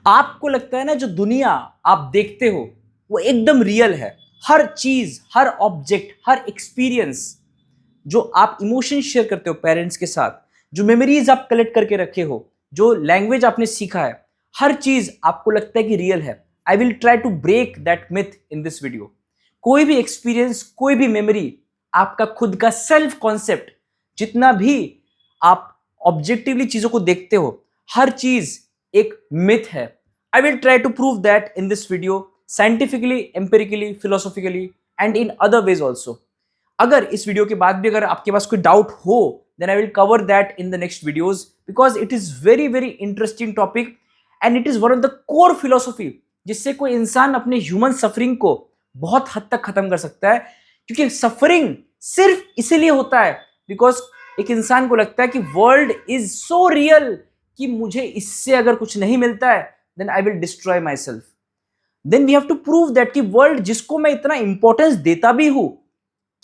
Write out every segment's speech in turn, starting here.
आपको लगता है ना जो दुनिया आप देखते हो वो एकदम रियल है। हर चीज, हर ऑब्जेक्ट, हर एक्सपीरियंस, जो आप इमोशन शेयर करते हो पेरेंट्स के साथ, जो मेमोरीज आप कलेक्ट करके रखे हो, जो लैंग्वेज आपने सीखा है, हर चीज आपको लगता है कि रियल है। I will try to break that myth in this video. कोई भी एक्सपीरियंस, कोई भी मेमोरी, आपका खुद का सेल्फ कॉन्सेप्ट, जितना भी आप ऑब्जेक्टिवली चीजों को देखते हो, हर चीज एक मिथ है। I will try to prove that in this video, scientifically, empirically, philosophically and in other ways also. अगर इस वीडियो के बाद भी अगर आपके पास कोई डाउट हो, then I will cover that in the next videos, because it is very very interesting topic and it is one of the core philosophy, जिससे कोई इंसान अपने ह्यूमन सफरिंग को बहुत हद तक खत्म कर सकता है। क्योंकि सफरिंग सिर्फ इसीलिए होता है बिकॉज एक इंसान को लगता है कि वर्ल्ड इज सो रियल कि मुझे इससे अगर कुछ नहीं मिलता है then I will destroy myself. Then we have to prove that कि वर्ल्ड जिसको मैं इतना इंपॉर्टेंस देता भी हूं,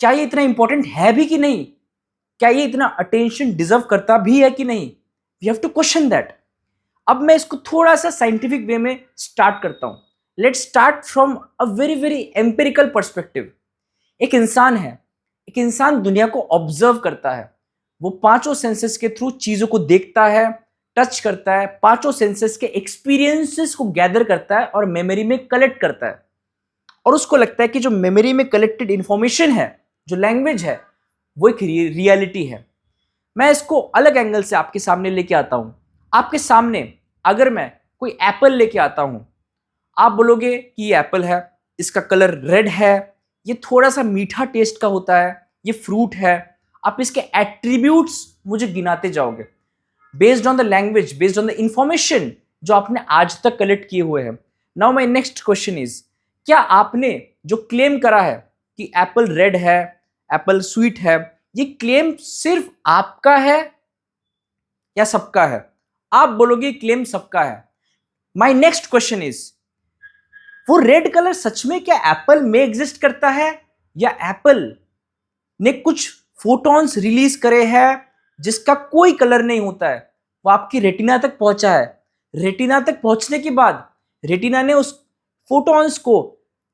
क्या ये इतना इंपॉर्टेंट है भी कि नहीं, क्या ये इतना अटेंशन डिजर्व करता भी है कि नहीं। We have to question that. अब मैं इसको थोड़ा सा साइंटिफिक वे में स्टार्ट करता हूं। Let's start from a very very empirical perspective. एक इंसान है, एक इंसान दुनिया को ऑब्जर्व करता है। वो पांचों सेंसेस के थ्रू चीजों को देखता है, टच करता है, पांचों सेंसेस के एक्सपीरियंसेस को गैदर करता है और मेमोरी में कलेक्ट करता है। और उसको लगता है कि जो मेमोरी में कलेक्टेड इंफॉर्मेशन है, जो लैंग्वेज है, वो एक रियलिटी है। मैं इसको अलग एंगल से आपके सामने लेके आता हूं। आपके सामने अगर मैं कोई एप्पल लेके आता हूं, आप बोलोगे कि ये एप्पल है, इसका कलर रेड है, ये थोड़ा सा मीठा टेस्ट का होता है, ये फ्रूट है। आप इसके एट्रीब्यूट्स मुझे गिनाते जाओगे based on the language, based on the information जो आपने आज तक कलेक्ट किए हुए हैं। Now my next question is, क्या आपने जो क्लेम करा है कि एप्पल रेड है, एप्पल स्वीट है, ये क्लेम सिर्फ आपका है या सबका है? आप बोलोगे क्लेम सबका है। माय नेक्स्ट क्वेश्चन इज, वो रेड कलर सच में क्या एप्पल में एग्जिस्ट करता है, या एप्पल ने कुछ फोटॉन्स रिलीज करे हैं जिसका कोई कलर नहीं होता है, वो आपकी रेटिना तक पहुंचा है। रेटिना तक पहुंचने के बाद रेटिना ने उस फोटॉन्स को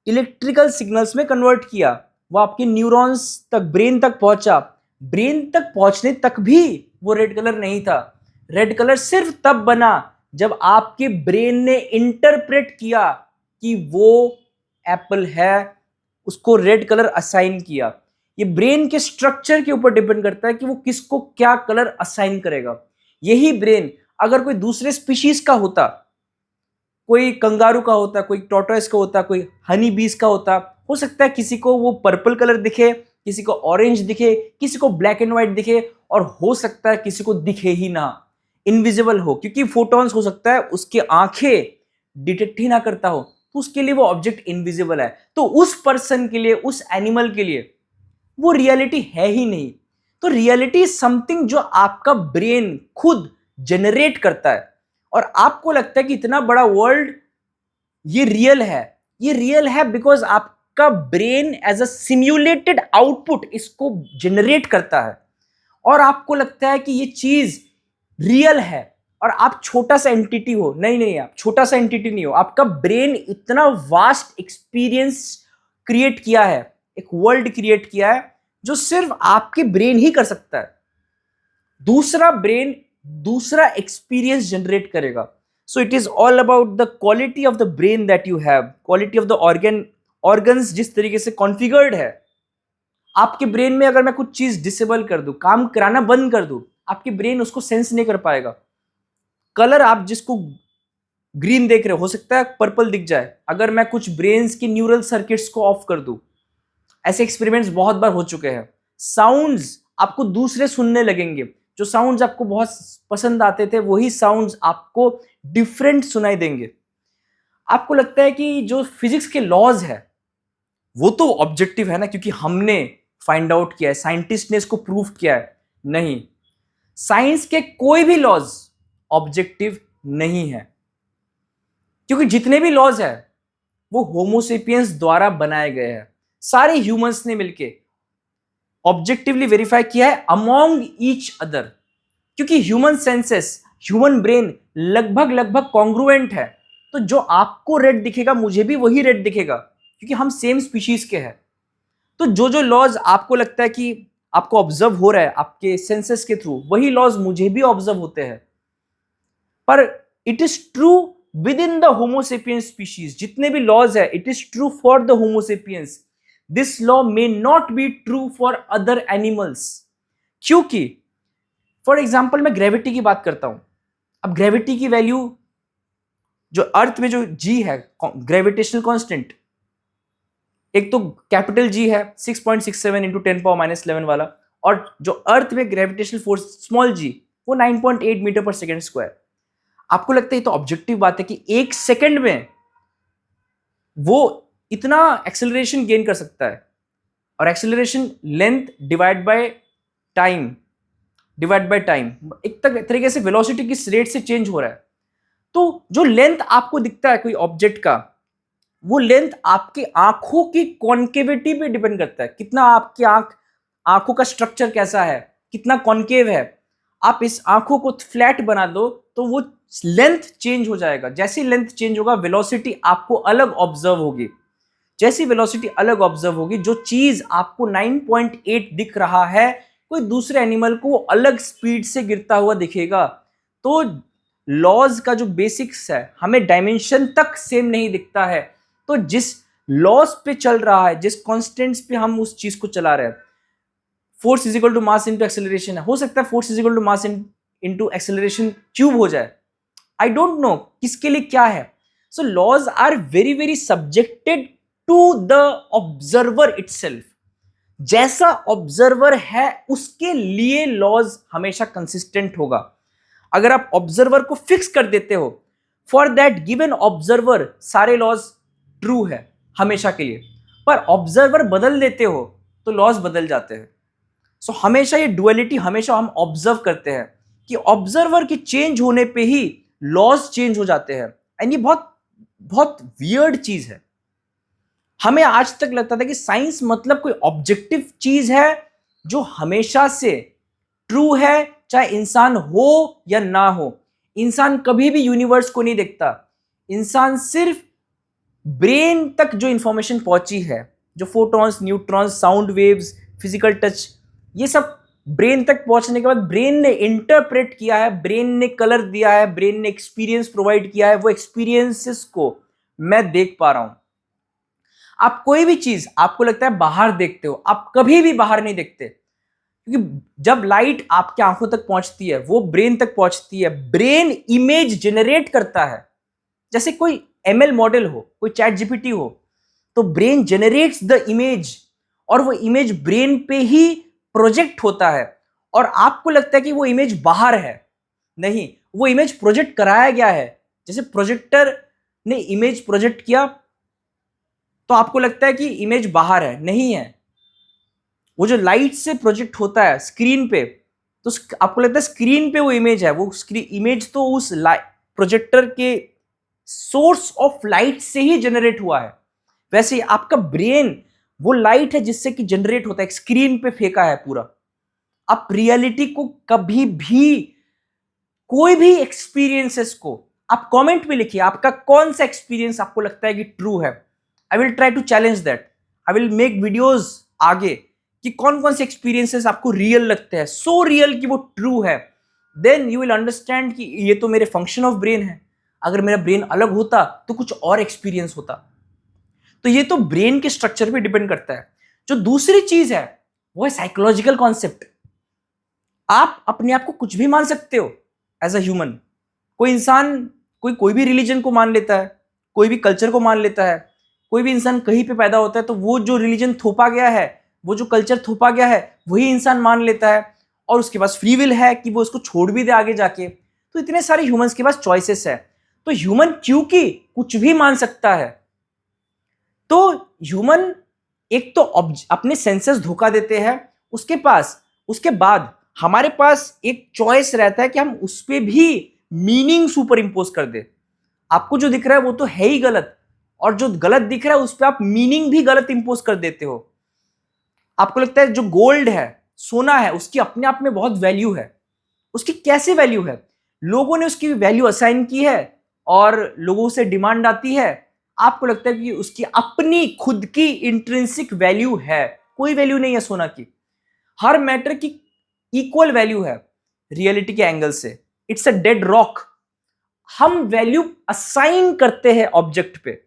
इलेक्ट्रिकल सिग्नल्स में कन्वर्ट किया, वो आपके न्यूरॉन्स तक, ब्रेन तक पहुंचा। ब्रेन तक पहुंचने तक भी वो रेड कलर नहीं था। रेड कलर सिर्फ तब बना जब आपके ब्रेन ने इंटरप्रेट किया कि वो एप्पल है, उसको रेड कलर असाइन किया। ये ब्रेन के स्ट्रक्चर के ऊपर डिपेंड करता है कि वो किसको क्या कलर असाइन करेगा। यही ब्रेन अगर कोई दूसरे स्पीशीज का होता, कोई कंगारू का होता, कोई टॉर्टोइस का होता, कोई हनी बीज का होता, हो सकता है किसी को वो पर्पल कलर दिखे, किसी को ऑरेंज दिखे, किसी को ब्लैक एंड व्हाइट दिखे, और हो सकता है किसी को दिखे ही ना, इनविजिबल हो, क्योंकि फोटॉन्स हो सकता है उसके आंखें डिटेक्ट ही ना करता हो, तो उसके लिए वो ऑब्जेक्ट इनविजिबल है। तो उस पर्सन के लिए, उस एनिमल के लिए वो रियलिटी है ही नहीं। तो रियलिटी इज समथिंग जो आपका ब्रेन खुद जनरेट करता है, और आपको लगता है कि इतना बड़ा वर्ल्ड ये रियल है। ये रियल है बिकॉज आपका brain as a simulated output इसको जनरेट करता है, और आपको लगता है कि ये चीज रियल है, और आप छोटा सा एंटिटी हो। नहीं नहीं, आप छोटा सा एंटिटी नहीं हो। आपका ब्रेन इतना वास्ट एक्सपीरियंस क्रिएट किया है, एक वर्ल्ड क्रिएट किया है जो सिर्फ आपके ब्रेन ही कर सकता है। दूसरा ब्रेन दूसरा एक्सपीरियंस जनरेट करेगा। So it is all about the quality of the brain that you have, quality of the organs जिस तरीके से कॉन्फ़िगर्ड है। आपके ब्रेन में अगर मैं कुछ चीज डिसेबल कर दूं, काम कराना बंद कर दूं, आपके ब्रेन उसको सेंस नहीं कर पाएगा। कलर आप जिसको ग्रीन देख रहे हो सकता है पर्पल दिख जाए अगर मैं कुछ ब्रेन्स की न्यूरल सर्किट्स को ऑफ कर दूं। ऐसे एक्सपेरिमेंट्स बहुत बार हो चुके हैं। साउंड्स आपको दूसरे सुनने लगेंगे, जो साउंड्स आपको बहुत पसंद आते थे वही साउंड्स आपको डिफरेंट सुनाई देंगे। आपको लगता है कि जो फिजिक्स के लॉज है वो तो ऑब्जेक्टिव है ना, क्योंकि हमने फाइंड आउट किया है, साइंटिस्ट ने इसको प्रूव किया है। नहीं, साइंस के कोई भी लॉज ऑब्जेक्टिव नहीं है, क्योंकि जितने भी लॉज है वो होमोसेपियंस द्वारा बनाए गए हैं। सारे ह्यूमंस ने मिलके ऑब्जेक्टिवली वेरीफाई किया है अमॉन्ग ईच अदर, क्योंकि ह्यूमन सेंसेस, ह्यूमन ब्रेन लगभग लगभग कॉन्ग्रुएंट है। तो जो आपको रेड दिखेगा मुझे भी वही रेड दिखेगा, क्योंकि हम सेम स्पीशीज के हैं। तो जो जो लॉज आपको लगता है कि आपको ऑब्जर्व हो रहा है आपके सेंसेस के थ्रू, वही लॉज मुझे भी ऑब्जर्व होते हैं। पर it is true with in the Homo sapiens species, जितने भी लॉज है it is true for the Homo sapiens. This law may not be true for other animals. क्योंकि फॉर एग्जाम्पल मैं ग्रेविटी की बात करता हूं। अब ग्रेविटी की वैल्यू जो अर्थ में जो जी है, ग्रेविटेशनल कांस्टेंट, एक तो कैपिटल जी है 6.67 इंटू 10⁻11 वाला, और जो अर्थ में ग्रेविटेशनल फोर्स स्मॉल जी वो 9.8 मीटर पर सेकेंड स्क्वायर। आपको लगता है तो ऑब्जेक्टिव बात है कि एक सेकेंड में वो इतना एक्सेलरेशन गेन कर सकता है, और acceleration length divide by time, एक तरीके से वेलोसिटी किस रेट से चेंज हो रहा है। तो जो लेंथ आपको दिखता है कोई ऑब्जेक्ट का, वो लेंथ आपके आंखों की कॉन्केविटी पे डिपेंड करता है, कितना आपकी आंखों का स्ट्रक्चर कैसा है, कितना कॉन्केव है। आप इस आंखों को फ्लैट बना दो तो वो लेंथ चेंज हो जाएगा। जैसी लेंथ चेंज होगा वेलोसिटी आपको अलग ऑब्जर्व होगी। जैसी वेलोसिटी अलग ऑब्जर्व होगी, जो चीज आपको 9.8 दिख रहा है, कोई दूसरे एनिमल को अलग स्पीड से गिरता हुआ दिखेगा। तो लॉज का जो बेसिक्स है, हमें डायमेंशन तक सेम नहीं दिखता है। तो जिस लॉज पे चल रहा है, जिस कॉन्स्टेंट्स पे हम उस चीज को चला रहे हैं, force is equal to mass into acceleration है, हो सकता है force is equal to mass into acceleration cube हो जाए, आई डोंट नो किसके लिए क्या है। So laws are very very subjected to the observer itself. जैसा ऑब्जर्वर है उसके लिए लॉज हमेशा कंसिस्टेंट होगा। अगर आप ऑब्जर्वर को फिक्स कर देते हो, फॉर दैट गिवन ऑब्जर्वर सारे लॉज ट्रू है हमेशा के लिए, पर ऑब्जर्वर बदल देते हो तो लॉज बदल जाते हैं। सो हमेशा ये डुअलिटी हमेशा हम ऑब्जर्व करते हैं कि ऑब्जर्वर के चेंज होने पे ही लॉज चेंज हो जाते हैं। एंड ये बहुत बहुत वियर्ड चीज है। हमें आज तक लगता था कि साइंस मतलब कोई ऑब्जेक्टिव चीज है जो हमेशा से ट्रू है, चाहे इंसान हो या ना हो। इंसान कभी भी यूनिवर्स को नहीं देखता। इंसान सिर्फ ब्रेन तक जो इंफॉर्मेशन पहुंची है, जो photons, neutrons, sound waves, physical touch, ये सब ब्रेन तक पहुंचने के बाद ब्रेन ने इंटरप्रेट किया है, ब्रेन ने कलर दिया है, ब्रेन ने एक्सपीरियंस प्रोवाइड किया है। वो एक्सपीरियंसेस को मैं देख पा रहा हूं। आप कोई भी चीज आपको लगता है बाहर देखते हो, आप कभी भी बाहर नहीं देखते, क्योंकि जब लाइट आपके आंखों तक पहुंचती है वो ब्रेन तक पहुंचती है। ब्रेन इमेज जनरेट करता है। जैसे कोई एमएल मॉडल हो, कोई चैट जीपीटी हो, तो ब्रेन जनरेट्स द इमेज, और वो इमेज ब्रेन पे ही प्रोजेक्ट होता है। और आपको लगता है कि वो इमेज बाहर है, नहीं, वो इमेज प्रोजेक्ट कराया गया है। जैसे प्रोजेक्टर ने इमेज प्रोजेक्ट किया तो आपको लगता है कि इमेज बाहर है, नहीं है। वो जो लाइट से प्रोजेक्ट होता है स्क्रीन पे, तो आपको लगता है स्क्रीन पे वो इमेज है। वो इमेज तो उस प्रोजेक्टर के सोर्स ऑफ लाइट से ही जनरेट हुआ है। वैसे ही आपका ब्रेन वो लाइट है जिससे कि जनरेट होता है, स्क्रीन पे फेंका है पूरा। आप रियलिटी को कभी भी, कोई भी एक्सपीरियंसेस को आप कमेंट में लिखिए, आपका कौन सा एक्सपीरियंस आपको लगता है कि ट्रू है। I will try to challenge that. I will make videos आगे कि कौन कौन से एक्सपीरियंसेस आपको रियल लगते हैं, सो रियल कि वो ट्रू है। देन यू विल अंडरस्टैंड कि ये तो मेरे फंक्शन ऑफ ब्रेन है। अगर मेरा ब्रेन अलग होता तो कुछ और एक्सपीरियंस होता। तो ये तो ब्रेन के स्ट्रक्चर पे डिपेंड करता है। जो दूसरी चीज है वो है साइकोलॉजिकल कॉन्सेप्ट। आप अपने आप को कुछ भी मान सकते हो एज अ ह्यूमन। कोई इंसान कोई भी रिलीजन को मान लेता है, कोई भी कल्चर को मान लेता है। कोई भी इंसान कहीं पे पैदा होता है तो वो जो रिलीजन थोपा गया है, वो जो कल्चर थोपा गया है, वही इंसान मान लेता है, और उसके पास फ्री विल है कि वो उसको छोड़ भी दे आगे जाके। तो इतने सारे ह्यूमंस के पास चॉइसेस है। तो ह्यूमन क्योंकि कुछ भी मान सकता है, तो ह्यूमन एक तो अपने सेंसेस धोखा देते हैं उसके बाद हमारे पास एक चॉइस रहता है कि हम उस पर भी मीनिंग सुपर इंपोज कर दे। आपको जो दिख रहा है वो तो है ही गलत, और जो गलत दिख रहा है उस पर आप मीनिंग भी गलत इंपोज कर देते हो। आपको लगता है जो गोल्ड है, सोना है, उसकी अपने आप में बहुत वैल्यू है। उसकी कैसे वैल्यू है? लोगों ने उसकी वैल्यू असाइन की है और लोगों से डिमांड आती है, आपको लगता है कि उसकी अपनी खुद की इंट्रिंसिक वैल्यू है। कोई वैल्यू नहीं है सोना की। हर मैटर की इक्वल वैल्यू है रियलिटी के एंगल से। It's a dead rock. हम वैल्यू असाइन करते हैं ऑब्जेक्ट पे,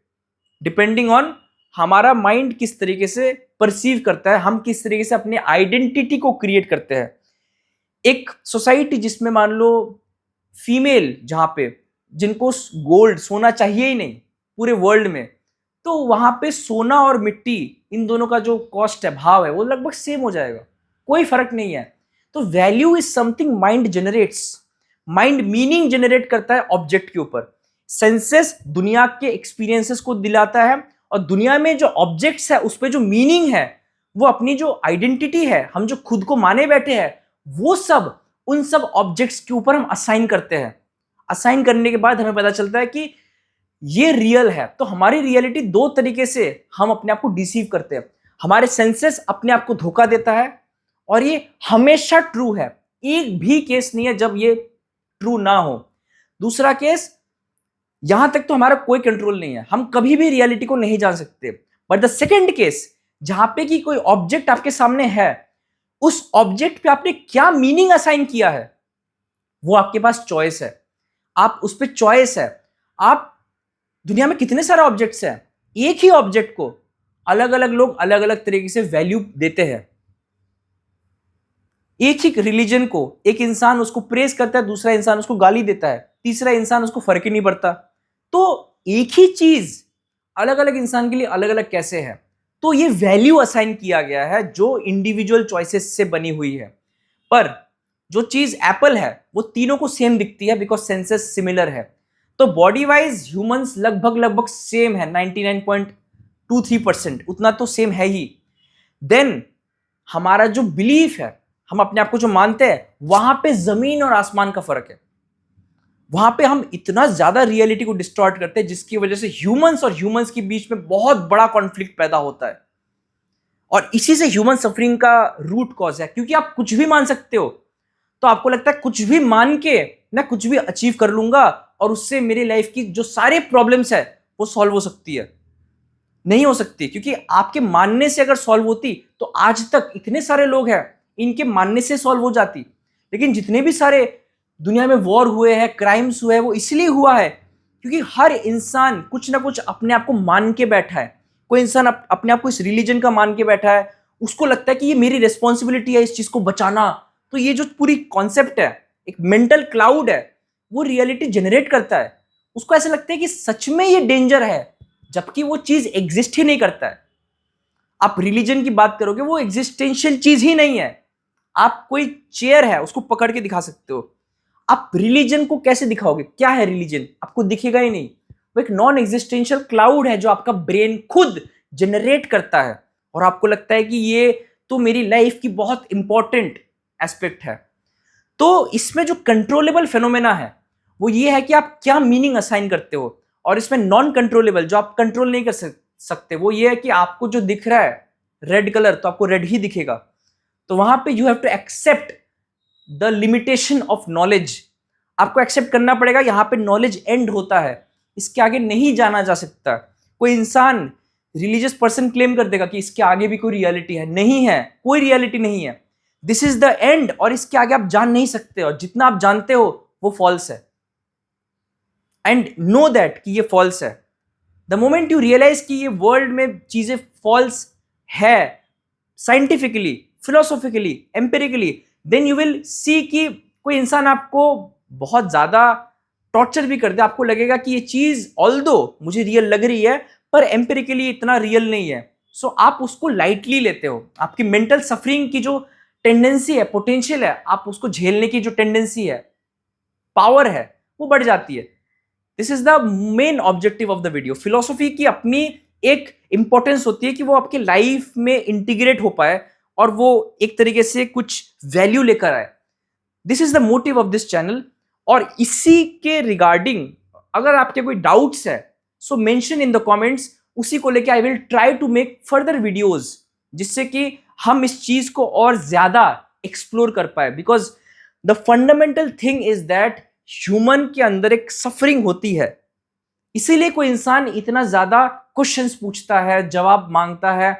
डिपेंडिंग ऑन हमारा माइंड किस तरीके से परसीव करता है, हम किस तरीके से अपने आइडेंटिटी को क्रिएट करते हैं। एक सोसाइटी जिसमें मान लो फीमेल, जहां पे जिनको गोल्ड सोना चाहिए ही नहीं पूरे वर्ल्ड में, तो वहां पे सोना और मिट्टी इन दोनों का जो कॉस्ट है, भाव है, वो लगभग सेम हो जाएगा, कोई फर्क नहीं है। तो value is something mind generates. Mind meaning generate करता है ऑब्जेक्ट के ऊपर। सेंसेस दुनिया के एक्सपीरियंसेस को दिलाता है, और दुनिया में जो ऑब्जेक्ट्स है उस पर जो मीनिंग है, वो अपनी जो आइडेंटिटी है, हम जो खुद को माने बैठे हैं, वो सब उन सब ऑब्जेक्ट्स के ऊपर हम असाइन करते हैं। असाइन करने के बाद हमें पता चलता है कि ये रियल है। तो हमारी रियलिटी दो तरीके से हम अपने आप को डिसीव करते हैं। हमारे सेंसेस अपने आप को धोखा देता है, और ये हमेशा ट्रू है। एक भी केस नहीं है जब ये ट्रू ना हो। दूसरा केस, यहां तक तो हमारा कोई कंट्रोल नहीं है, हम कभी भी रियलिटी को नहीं जान सकते। बट द सेकेंड केस, जहां पे कि कोई ऑब्जेक्ट आपके सामने है, उस ऑब्जेक्ट पे आपने क्या मीनिंग असाइन किया है, वो आपके पास चॉइस है। आप उस पर चॉइस है। आप दुनिया में कितने सारे ऑब्जेक्ट्स हैं, एक ही ऑब्जेक्ट को अलग अलग लोग अलग अलग तरीके से वैल्यू देते हैं। एक ही रिलीजन को एक इंसान उसको प्रेज करता है, दूसरा इंसान उसको गाली देता है, तीसरा इंसान उसको फर्क ही नहीं पड़ता। तो एक ही चीज अलग अलग इंसान के लिए अलग अलग कैसे है? तो ये वैल्यू असाइन किया गया है जो इंडिविजुअल चॉइसेस से बनी हुई है। पर जो चीज एप्पल है वो तीनों को सेम दिखती है, बिकॉज सेंसेस सिमिलर है। तो बॉडी वाइज ह्यूमंस लगभग लगभग सेम है, 99.23%, उतना तो सेम है ही। देन हमारा जो बिलीफ है, हम अपने आप को जो मानते हैं, वहां पे जमीन और आसमान का फर्क है। वहां पे हम इतना ज्यादा रियलिटी को डिस्टॉर्ट करते हैं, जिसकी वजह से ह्यूमंस और ह्यूमंस के बीच में बहुत बड़ा कॉन्फ्लिक्ट पैदा होता है। और इसी से ह्यूमन सफरिंग का रूट कॉज है। क्योंकि आप कुछ भी मान सकते हो, तो आपको लगता है कुछ भी मान के मैं कुछ भी अचीव कर लूंगा, और उससे मेरी लाइफ की जो सारे प्रॉब्लम्स है वो सॉल्व हो सकती है। नहीं हो सकती, क्योंकि आपके मानने से अगर सॉल्व होती तो आज तक इतने सारे लोग हैं, इनके मानने से सॉल्व हो जाती। लेकिन जितने भी सारे दुनिया में वॉर हुए हैं, क्राइम्स हुए हैं, वो इसलिए हुआ है क्योंकि हर इंसान कुछ ना कुछ अपने आप को मान के बैठा है। कोई इंसान अपने आप को इस रिलीजन का मान के बैठा है, उसको लगता है कि ये मेरी रिस्पॉन्सिबिलिटी है इस चीज को बचाना। तो ये जो पूरी कॉन्सेप्ट है, एक मेंटल क्लाउड है, वो रियलिटी जनरेट करता है। उसको ऐसा लगता है कि सच में ये डेंजर है, जबकि वो चीज एग्जिस्ट ही नहीं करता है। आप रिलीजन की बात करोगे, वो एग्जिस्टेंशियल चीज ही नहीं है। आप कोई चेयर है उसको पकड़ के दिखा सकते हो, आप रिलीजन को कैसे दिखाओगे? क्या है रिलीजन? आपको दिखेगा ही नहीं। वो एक नॉन एग्जिस्टेंशियल क्लाउड है जो आपका ब्रेन खुद जनरेट करता है, और आपको लगता है कि ये तो मेरी लाइफ की बहुत इंपॉर्टेंट एस्पेक्ट है। तो इसमें जो कंट्रोलेबल फेनोमेना है वो ये है कि आप क्या मीनिंग असाइन करते हो। और इसमें नॉन कंट्रोलेबल, जो आप कंट्रोल नहीं कर सकते, वो ये है कि आपको जो दिख रहा है रेड कलर, तो आपको रेड ही दिखेगा। तो वहां पे you have to accept the limitation of knowledge. आपको एक्सेप्ट करना पड़ेगा, यहां पे नॉलेज एंड होता है, इसके आगे नहीं जाना जा सकता। कोई इंसान रिलीजियस पर्सन क्लेम कर देगा कि इसके आगे भी कोई रियलिटी है, नहीं है, कोई रियलिटी नहीं है। दिस इज द एंड, और इसके आगे आप जान नहीं सकते, और जितना आप जानते हो वो फॉल्स है। एंड नो दैट कि ये फॉल्स है। द मोमेंट यू रियलाइज कि ये वर्ल्ड में चीजें फॉल्स है, scientifically, philosophically, empirically, then you will see कि कोई इंसान आपको बहुत ज्यादा टॉर्चर भी कर दे, आपको लगेगा कि ये चीज ऑल्दो मुझे रियल लग रही है, पर एम्पेरिकली इतना रियल नहीं है। सो आप उसको लाइटली लेते हो। आपकी मेंटल सफरिंग की जो टेंडेंसी है, पोटेंशियल है, आप उसको झेलने की जो टेंडेंसी है, पावर है, वो बढ़ जाती है। This is the main objective of the video. Philosophy की अपनी एक इंपॉर्टेंस होती है कि वो आपके लाइफ में इंटीग्रेट हो पाए, और वो एक तरीके से कुछ वैल्यू लेकर आए। This is the motive of this channel. और इसी के रिगार्डिंग अगर आपके कोई डाउट्स है, so mention in the comments. उसी को लेके I will try to make further videos, जिससे कि हम इस चीज को और ज्यादा एक्सप्लोर कर पाए। Because the fundamental thing is that human के अंदर एक सफरिंग होती है, इसीलिए कोई इंसान इतना ज्यादा क्वेश्चंस पूछता है, जवाब मांगता है,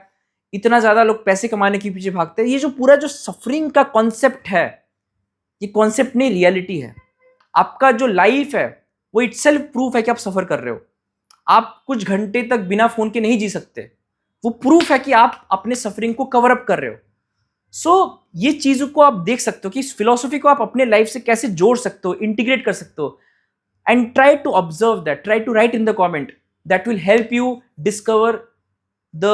इतना ज्यादा लोग पैसे कमाने के पीछे भागते हैं। ये जो पूरा जो सफरिंग का कॉन्सेप्ट है, ये कॉन्सेप्ट नहीं, रियलिटी है। आपका जो लाइफ है वो इटसेल्फ प्रूफ है कि आप सफर कर रहे हो। आप कुछ घंटे तक बिना फोन के नहीं जी सकते, वो प्रूफ है कि आप अपने सफरिंग को कवर अप कर रहे हो। सो ये चीजों को आप देख सकते हो कि इस फिलॉसफी को आप अपने लाइफ से कैसे जोड़ सकते हो, इंटीग्रेट कर सकते हो। And try to observe that, try to write in the comment, that will help you discover the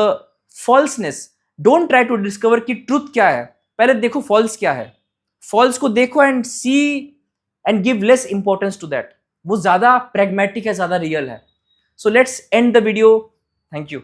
falseness. Don't try to discover कि ट्रूथ क्या है, पहले देखो फॉल्स क्या है। फॉल्स को देखो and see and give less importance to that. वो ज्यादा प्रैग्मेटिक है, ज्यादा रियल है। So let's end the video. Thank you.